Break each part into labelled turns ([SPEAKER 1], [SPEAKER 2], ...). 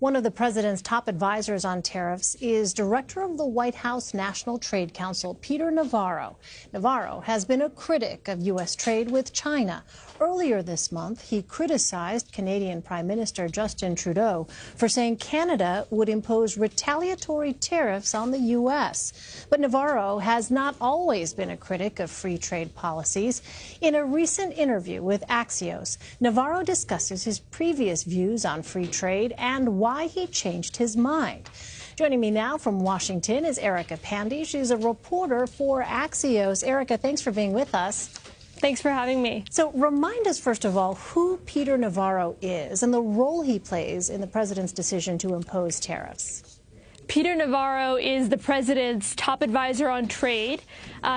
[SPEAKER 1] One of the president's top advisors on tariffs is director of the White House National Trade Council, Peter Navarro. Navarro has been a critic of U.S. trade with China. Earlier this month, he criticized Canadian Prime Minister Justin Trudeau for saying Canada would impose retaliatory tariffs on the U.S. But Navarro has not always been a critic of free trade policies. In a recent interview with Axios, Navarro discusses his previous views on free trade and why he changed his mind. Joining me now from Washington is Erica Pandy. She's a reporter for Axios. Erica, thanks for being with us.
[SPEAKER 2] Thanks for having me.
[SPEAKER 1] So remind us, first of all, who Peter Navarro is and the role he plays in the president's decision to impose tariffs.
[SPEAKER 2] Peter Navarro is the president's top advisor on trade.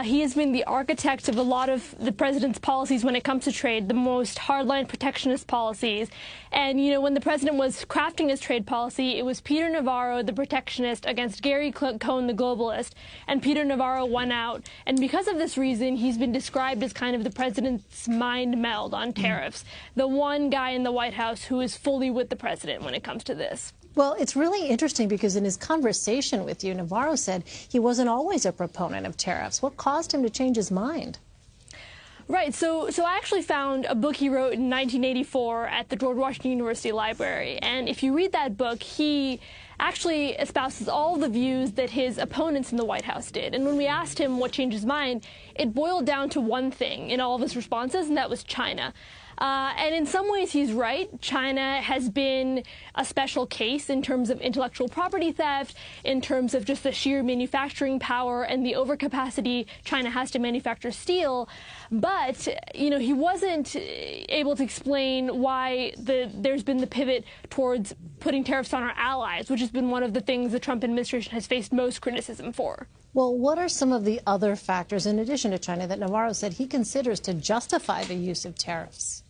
[SPEAKER 2] He has been the architect of a lot of the president's policies when it comes to trade, the most hardline protectionist policies. And, you know, when the president was crafting his trade policy, it was Peter Navarro, the protectionist, against Gary Cohn, the globalist. And Peter Navarro won out. And because of this reason, he's been described as kind of the president's mind meld on tariffs, the one guy in the White House who is fully with the president when it comes to this.
[SPEAKER 1] Well, it's really interesting because in his conversation with you, Navarro said he wasn't always a proponent of tariffs. What caused him to change his mind?
[SPEAKER 2] Right. So I actually found a book he wrote in 1984 at the George Washington University Library. And if you read that book, he actually espouses all the views that his opponents in the White House did. And when we asked him what changed his mind, it boiled down to one thing in all of his responses, and that was China. And in some ways, he's right. China has been a special case in terms of intellectual property theft, in terms of just the sheer manufacturing power and the overcapacity China has to manufacture steel. But, you know, he wasn't able to explain why there's been the pivot towards putting tariffs on our allies, which has been one of the things the Trump administration has faced most criticism for.
[SPEAKER 1] Well, what are some of the other factors, in addition to China, that Navarro said he considers to justify the use of tariffs?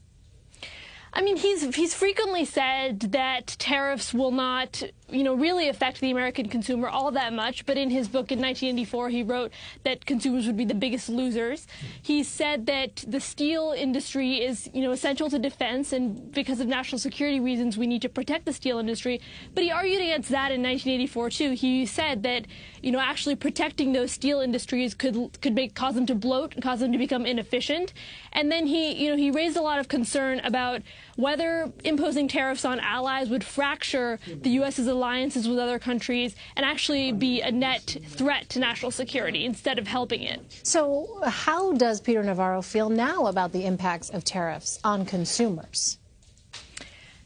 [SPEAKER 2] I mean, he's frequently said that tariffs will not, you know, really affect the American consumer all that much. But in his book in 1984, he wrote that consumers would be the biggest losers. He said that the steel industry is, you know, essential to defense, and because of national security reasons, we need to protect the steel industry. But he argued against that in 1984 too. He said that, you know, actually protecting those steel industries could cause them to bloat and cause them to become inefficient. And then he raised a lot of concern about whether imposing tariffs on allies would fracture the U.S.'s alliances with other countries and actually be a net threat to national security instead of helping it.
[SPEAKER 1] So how does Peter Navarro feel now about the impacts of tariffs on consumers?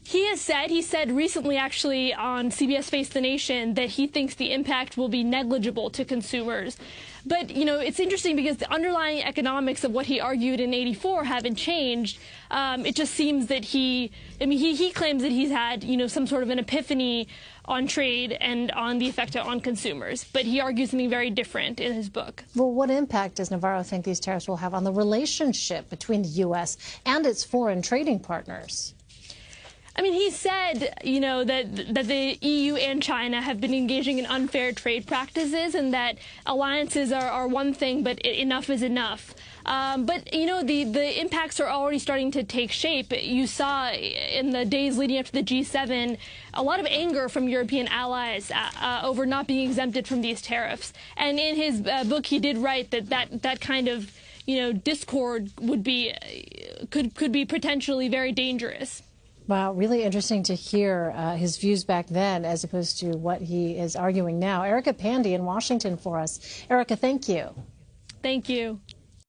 [SPEAKER 2] He said recently, actually, on CBS Face the Nation, that he thinks the impact will be negligible to consumers. But, you know, it's interesting because the underlying economics of what he argued in '84 haven't changed. It just seems that he claims that he's had, you know, some sort of an epiphany on trade and on the effect on consumers. But he argues something very different in his book.
[SPEAKER 1] Well, what impact does Navarro think these tariffs will have on the relationship between the U.S. and its foreign trading partners?
[SPEAKER 2] I mean, he said, you know, that the EU and China have been engaging in unfair trade practices and that alliances are one thing, but enough is enough. But, you know, the impacts are already starting to take shape. You saw in the days leading up to the G7 a lot of anger from European allies over not being exempted from these tariffs. And in his book, he did write that kind of, you know, discord would be could be potentially very dangerous.
[SPEAKER 1] Wow, really interesting to hear his views back then as opposed to what he is arguing now. Erica Pandy in Washington for us. Erica, thank you.
[SPEAKER 2] Thank you.